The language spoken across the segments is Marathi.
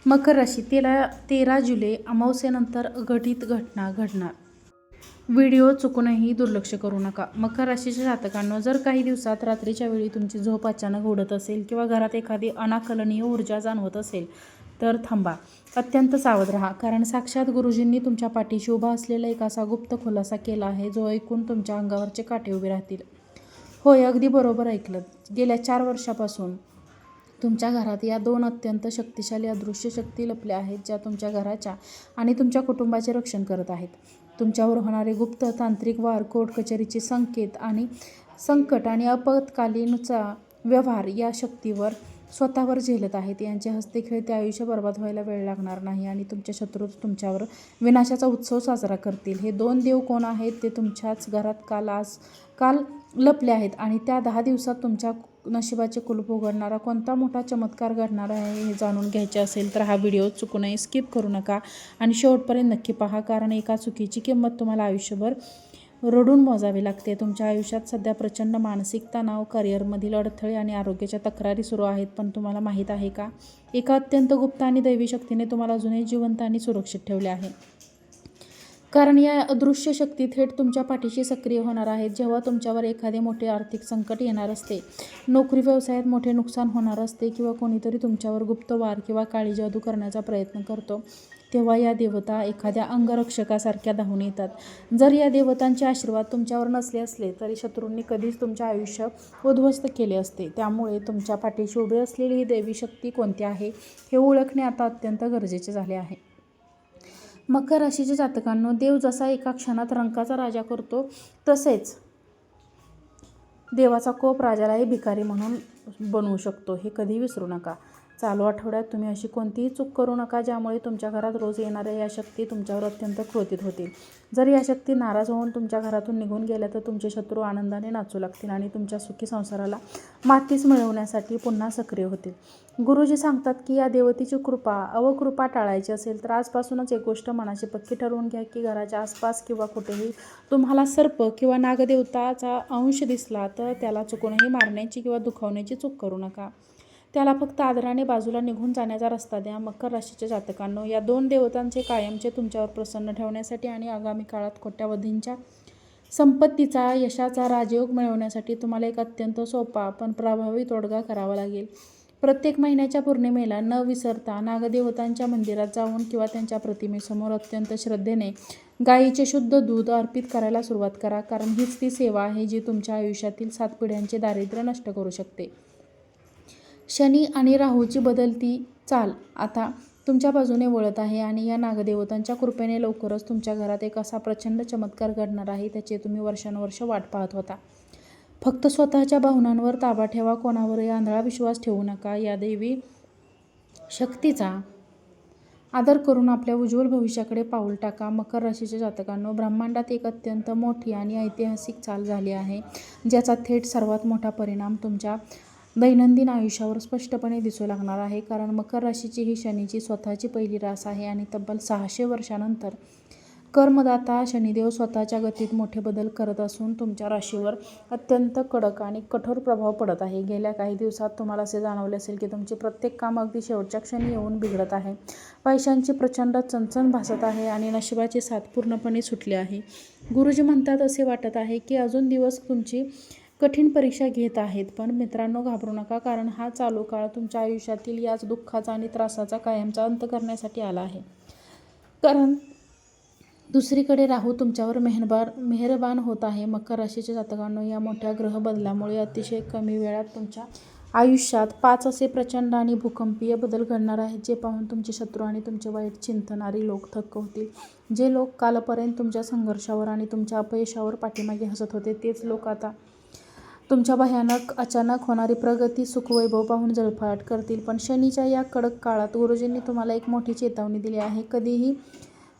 मकर राशी 13 जुलै अमावस्येनंतर घटित घटना घडणार. व्हिडिओ चुकूनही दुर्लक्ष करू नका. मकर राशीच्या जातकांनो, जर काही दिवसात रात्रीच्या वेळी तुमची झोप अचानक उडत असेल किंवा घरात एखादी अनाकलनीय ऊर्जा जाणवत असेल तर थांबा. अत्यंत सावध राहा, कारण साक्षात गुरुजींनी तुमच्या पाठीशी उभा असलेला एक असा गुप्त खुलासा केला आहे जो ऐकून तुमच्या अंगावरचे काटे उभे राहतील. होय, अगदी बरोबर ऐकलं. गेल्या 4 वर्षापासून तुमच्या घरात या 2 अत्यंत शक्तिशाली अदृश्य शक्ती लपल्या आहेत, ज्या तुमच्या घराच्या आणि तुमच्या कुटुंबाचे रक्षण करत आहेत. तुमच्यावर होणारे गुप्त तांत्रिक वार, कोर्ट कचेरीचे संकेत आणि संकट आणि आपत्कालीनचा व्यवहार या शक्तीवर स्वतःवर झेलत आहेत. यांचे हस्ते खेळते आयुष्य बर्बाद व्हायला वेळ लागणार नाही आणि तुमचे शत्रू तुमच्यावर विनाशाचा उत्सव साजरा करतील. हे 2 देव कोण आहेत? ते तुमच्याच घरात काल लपले आहेत आणि त्या 10 दिवसात तुमच्या नशिबाचे कुलूप उघडणारा कोणता मोठा चमत्कार घडणार आहे हे जाणून घ्यायचे असेल तर हा व्हिडिओ चुकूनही स्किप करू नका आणि शेवटपर्यंत नक्की पहा, कारण एका चुकीची किंमत तुम्हाला आयुष्यभर रडून मोजावी लागते. तुमच्या आयुष्यात सध्या प्रचंड मानसिक तणाव, करिअरमधील अडथळे आणि आरोग्याच्या तक्रारी सुरू आहेत. पण तुम्हाला माहीत आहे का, एका अत्यंत गुप्त आणि दैवी शक्तीने तुम्हाला अजूनही जिवंत आणि सुरक्षित ठेवले आहे. कारण या अदृश्य शक्ती थेट तुमच्या पाठीशी सक्रिय होणार आहेत जेव्हा तुमच्यावर एखादे मोठे आर्थिक संकट येणार असते, नोकरी व्यवसायात मोठे नुकसान होणार असते किंवा कोणीतरी तुमच्यावर गुप्त वार किंवा काळी जादू करण्याचा प्रयत्न करतो, तेव्हा या देवता एखाद्या अंगरक्षकासारख्या धावून येतात. जर या देवतांचे आशीर्वाद तुमच्यावर नसले असले तरी शत्रूंनी कधीच तुमचे आयुष्य उद्ध्वस्त केले असते. त्यामुळे तुमच्या पाठीशी उभी असलेली ही दैवी शक्ती कोणती आहे हे ओळखणे आता अत्यंत गरजेचे झाले आहे. मकर राशीच्या जातकांनो, देव जसा एका क्षणात रंकाचा राजा करतो, तसेच देवाचा कोप राजालाही भिकारी म्हणून बनवू शकतो, हे कधीही विसरू नका. चालू आठवड्यात तुम्ही अशी कोणतीही चूक करू नका ज्यामुळे तुमच्या घरात रोज येणाऱ्या या शक्ती तुमच्यावर अत्यंत क्रोधित होतील. जर या शक्ती नाराज होऊन तुमच्या घरातून निघून गेल्या तर तुमचे शत्रू आनंदाने नाचू लागतील आणि तुमच्या सुखी संसाराला मातीच मिळवण्यासाठी पुन्हा सक्रिय होतील. गुरुजी सांगतात की या देवतेची अवकृपा टाळायची असेल तर आजपासूनच एक गोष्ट मनाची पक्की ठरवून घ्या की घराच्या आसपास किंवा कुठेही तुम्हाला सर्प किंवा नागदेवताचा अंश दिसला तर त्याला चुकूनही मारण्याची किंवा दुखावण्याची चूक करू नका. त्याला फक्त आदराने बाजूला निघून जाण्याचा रस्ता द्या. मकर राशीच्या जातकांनो, या 2 देवतांचे कायमचे तुमच्यावर प्रसन्न ठेवण्यासाठी आणि आगामी काळात कोट्यावधींच्या संपत्तीचा, यशाचा राजयोग मिळवण्यासाठी तुम्हाला एक अत्यंत सोपा पण प्रभावी तोडगा करावा लागेल. प्रत्येक महिन्याच्या पौर्णिमेला न विसरता नागदेवतांच्या मंदिरात जाऊन किंवा त्यांच्या प्रतिमेसमोर अत्यंत श्रद्धेने गायीचे शुद्ध दूध अर्पित करायला सुरुवात करा, कारण हीच ती सेवा आहे जी तुमच्या आयुष्यातील 7 पिढ्यांचे दारिद्र्य नष्ट करू शकते. शनी आणि राहूची बदलती चाल आता तुमच्या बाजूने वळत आहे आणि या नागदेवतांच्या कृपेने लवकरच तुमच्या घरात एक असा प्रचंड चमत्कार घडणार आहे त्याची तुम्ही वर्षानुवर्ष वाट पाहत होता. फक्त स्वतःच्या भावनांवर ताबा ठेवा, कोणावरही आंधळा विश्वास ठेवू नका. या दैवी शक्तीचा आदर करून आपल्या उज्ज्वल भविष्याकडे पाऊल टाका. मकर राशीच्या जातकांनो, ब्रह्मांडात एक अत्यंत मोठी आणि ऐतिहासिक चाल झाली आहे ज्याचा थेट सर्वात मोठा परिणाम तुमच्या दैनंदिन आयुष्यावर स्पष्टपणे दिसू लागणार आहे. कारण मकर राशीची ही शनीची स्वतःची पहिली रास आहे आणि तब्बल 600 वर्षानंतर कर्मदाता शनिदेव स्वतःच्या गतीत मोठे बदल करत असून तुमच्या राशीवर अत्यंत कडक आणि कठोर प्रभाव पडत आहे. गेल्या काही दिवसात तुम्हाला असे जाणवले असेल की तुमचे प्रत्येक काम अगदी शेवटच्या क्षणी येऊन बिघडत आहे, पैशांची प्रचंड चणचण भासत आहे आणि नशिबाची साथ पूर्णपणे सुटली आहे. गुरुजी म्हणतात असे वाटत आहे की अजून दिवस तुमची कठीण परीक्षा घेत आहेत. पण मित्रांनो, घाबरू नका, कारण हा चालू काळ तुमच्या आयुष्यातील याच दुःखाचा आणि त्रासाचा कायमचा अंत करण्यासाठी आला आहे. कारण दुसरीकडे राहू तुमच्यावर मेहरबान होत आहे. मकर राशीच्या जातकांनो, या मोठ्या ग्रह बदलामुळे अतिशय कमी वेळात तुमच्या आयुष्यात 5 असे प्रचंड आणि भूकंपीय बदल घडणार आहेत जे पाहून तुमचे शत्रू आणि तुमचे वाईट चिंतणारी लोक थक्क होतील. जे लोक कालपर्यंत तुमच्या संघर्षावर आणि तुमच्या अपयशावर पाठीमागे हसत होते, तेच लोक आता तुमच्या भयानक अचानक होणारी प्रगती, सुखवैभव पाहून जळफळाट करतील. पण शनीच्या या कडक काळात गुरुजींनी तुम्हाला एक मोठी चेतावणी दिली आहे. कधीही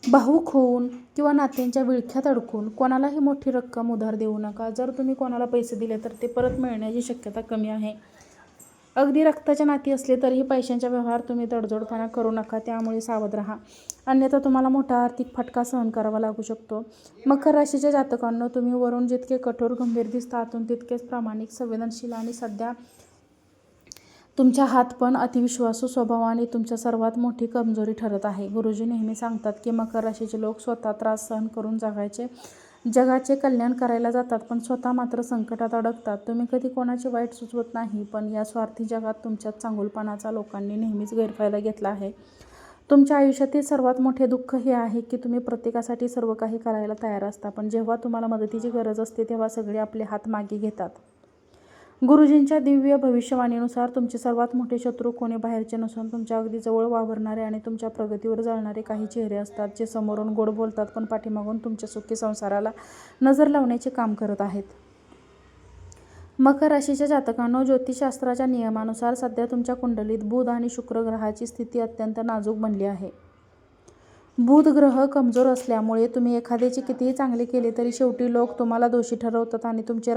भावूक होऊन किंवा नात्यांच्या विळख्यात अडकून कोणालाही मोठी रक्कम उधार देऊ नका. जर तुम्ही कोणाला पैसे दिले तर ते परत मिळण्याची शक्यता कमी आहे. अगदी रक्ताच्या नाती असले तरीही पैशांच्या व्यवहार तुम्ही तडजोडपणा करू नका, त्यामुळे सावध राहा, अन्यथा तुम्हाला मोठा आर्थिक फटका सहन करावा लागू शकतो. मकर राशीच्या जातकांनो, तुम्ही वरून जितके कठोर गंभीर दिसता आतून तितकेच प्रामाणिक, संवेदनशील आणि तुमचा हात पण अतिविश्वासू स्वभावाने तुमच्या सर्वात मोठी कमजोरी ठरत आहे. गुरुजी नेहमी सांगतात की मकर राशीचे लोक स्वतः त्रास सहन करून जगाचे कल्याण करायला जातात, पण स्वतः मात्र संकटात अडकतात. तुम्ही कधी कोणाचे वाईट सुचवत नाही, पण या स्वार्थी जगात तुमच्यात चांगुलपणाचा लोकांनी नेहमीच गैरफायदा घेतला आहे. तुमच्या आयुष्यातील सर्वात मोठे दुःख हे आहे की तुम्ही प्रत्येकासाठी सर्व काही करायला तयार असता, पण जेव्हा तुम्हाला मदतीची गरज असते तेव्हा सगळे आपले हात मागे घेतात. गुरुजींच्या दिव्य भविष्यवाणीनुसार तुमचे सर्वात मोठे शत्रू कोणी बाहेरचे नसून तुमच्या अगदी जवळ वावरणारे आणि तुमच्या प्रगतीवर जळणारे काही चेहरे असतात, जे समोरून गोड बोलतात पण पाठीमागून तुमच्या सुखी संसाराला नजर लावण्याचे काम करत आहेत. मकर राशीच्या जातकांनो, ज्योतिषशास्त्राच्या नियमानुसार सध्या तुमच्या कुंडलीत बुध आणि शुक्र ग्रहाची स्थिती अत्यंत नाजूक बनली आहे. बुध ग्रह कमजोर असल्यामुळे तुम्ही एखाद्याचे कितीही चांगले केले तरी शेवटी लोक तुम्हाला दोषी ठरवतात आणि तुमचे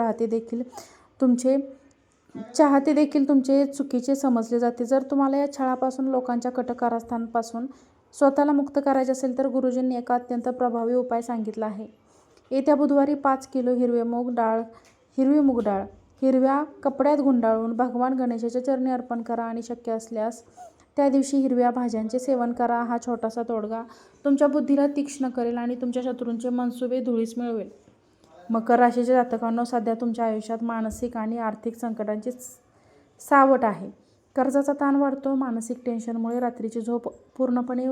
चाहते देखील तुमचे चुकीचे समजले जाते. जर तुम्हाला या छळापासून, लोकांच्या कट कारस्थानापासून स्वतःला मुक्त करायचे असेल तर गुरुजींनी एका अत्यंत प्रभावी उपाय सांगितला आहे. येत्या बुधवारी 5 किलो हिरवी मूग डाळ हिरव्या कपड्यात गुंडाळून भगवान गणेशाच्या चरणी अर्पण करा आणि शक्य असल्यास त्या दिवशी हिरव्या भाज्यांचे सेवन करा. हा छोटासा तोडगा तुमच्या बुद्धीला तीक्ष्ण करेल आणि तुमच्या शत्रूंचे मनसुबे धुळीस मिळवेल. मकर राशीच्या जातकांनो, सध्या तुमच्या आयुष्यात मानसिक आणि आर्थिक संकटांची सावट आहे. कर्जाचा ताण वाढतो. मानसिक टेन्शनमुळे रात्रीची झोप पूर्णपणे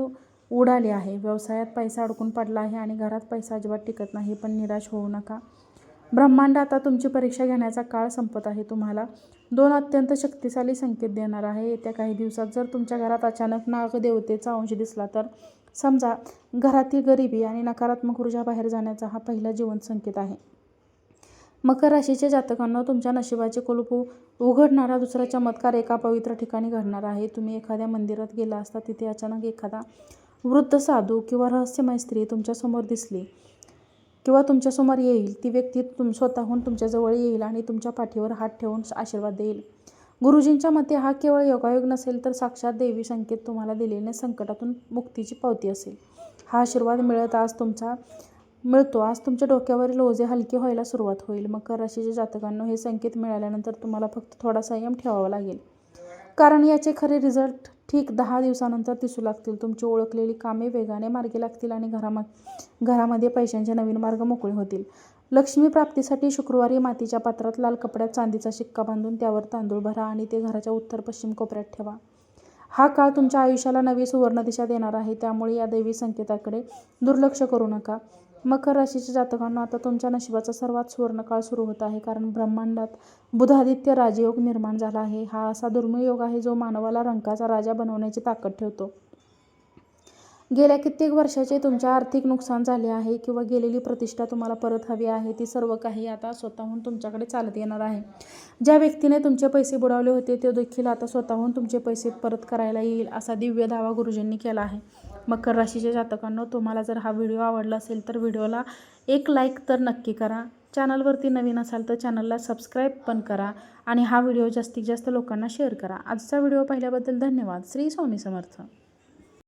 उडाली आहे. व्यवसायात पैसा अडकून पडला आहे आणि घरात पैसा अजिबात टिकत नाही. पण निराश होऊ नका. ब्रह्मांड आता तुमची परीक्षा घेण्याचा काळ संपत आहे. तुम्हाला 2 अत्यंत शक्तिशाली संकेत देणार आहे. येत्या काही दिवसात जर तुमच्या घरात अचानक नागदेवतेचा अंश दिसला तर समजा घरातील गरिबी आणि नकारात्मक ऊर्जा बाहेर जाण्याचा हा पहिला जिवंत संकेत आहे. मकर राशीच्या जातकांना, तुमच्या नशिबाचे कुलूप उघडणारा दुसरा चमत्कार एका पवित्र ठिकाणी घडणार आहे. तुम्ही एखाद्या मंदिरात गेला असता, तिथे अचानक एखादा वृद्ध साधू किंवा रहस्यमय स्त्री तुमच्यासमोर दिसली किंवा तुमच्यासमोर येईल. ती व्यक्ती स्वतःहून तुमच्याजवळ येईल आणि तुमच्या पाठीवर हात ठेवून आशीर्वाद देईल. गुरुजींच्या मते हा केवळ योगायोग नसेल तर साक्षात दैवी संकेत तुम्हाला दिलेल्या संकटातून मुक्तीची पावती असेल. हा आशीर्वाद मिळतो आज तुमच्या डोक्यावरील ओझे हलके व्हायला सुरुवात होईल. मकर राशीच्या जातकांनो, हे संकेत मिळाल्यानंतर तुम्हाला फक्त थोडा संयम ठेवावा लागेल, कारण याचे खरे रिझल्ट ठीक 10 दिवसानंतर दिसू लागतील. तुमची ओळखलेली कामे वेगाने मार्गी लागतील आणि घरामध्ये पैशांचे नवीन मार्ग मोकळे होतील. लक्ष्मी प्राप्तीसाठी शुक्रवारी मातीच्या पात्रात लाल कपड्यात चांदीचा शिक्का बांधून त्यावर तांदूळ भरा आणि ते घराच्या उत्तर-पश्चिम कोपऱ्यात ठेवा. हा काळ तुमच्या आयुष्याला नवी सुवर्ण दिशा देणार आहे, त्यामुळे या दैवी संकेताकडे दुर्लक्ष करू नका. मकर राशीच्या जातकांना, आता तुमच्या नशिबाचा सर्वात सुवर्ण काळ सुरू होत आहे, कारण ब्रह्मांडात बुधादित्य राजयोग निर्माण झाला आहे. हा असा दुर्मिळ योग आहे जो मानवाला रंकाचा राजा बनवण्याची ताकद ठेवतो. गेल्या कित्येक वर्षाचे तुमचे आर्थिक नुकसान झाले आहे किंवा गेलेली प्रतिष्ठा तुम्हाला परत हवी आहे, ती सर्व काही आता स्वतःहून तुमच्याकडे चालत येणार आहे. ज्या व्यक्तीने तुमचे पैसे बुडवले होते तो देखील आता स्वतःहून तुमचे पैसे परत करायला येईल, असा दिव्य दावा गुरुजींनी केला आहे. मकर राशीच्या जातकांना, तुम्हाला जर हा व्हिडिओ आवडला असेल तर व्हिडिओला एक लाईक तर नक्की करा. चॅनलवरती नवीन असाल तर चॅनलला सबस्क्राईब पण करा आणि हा व्हिडिओ जास्तीत जास्त लोकांना शेअर करा. आजचा व्हिडिओ पाहिल्याबद्दल धन्यवाद. श्री स्वामी समर्थ.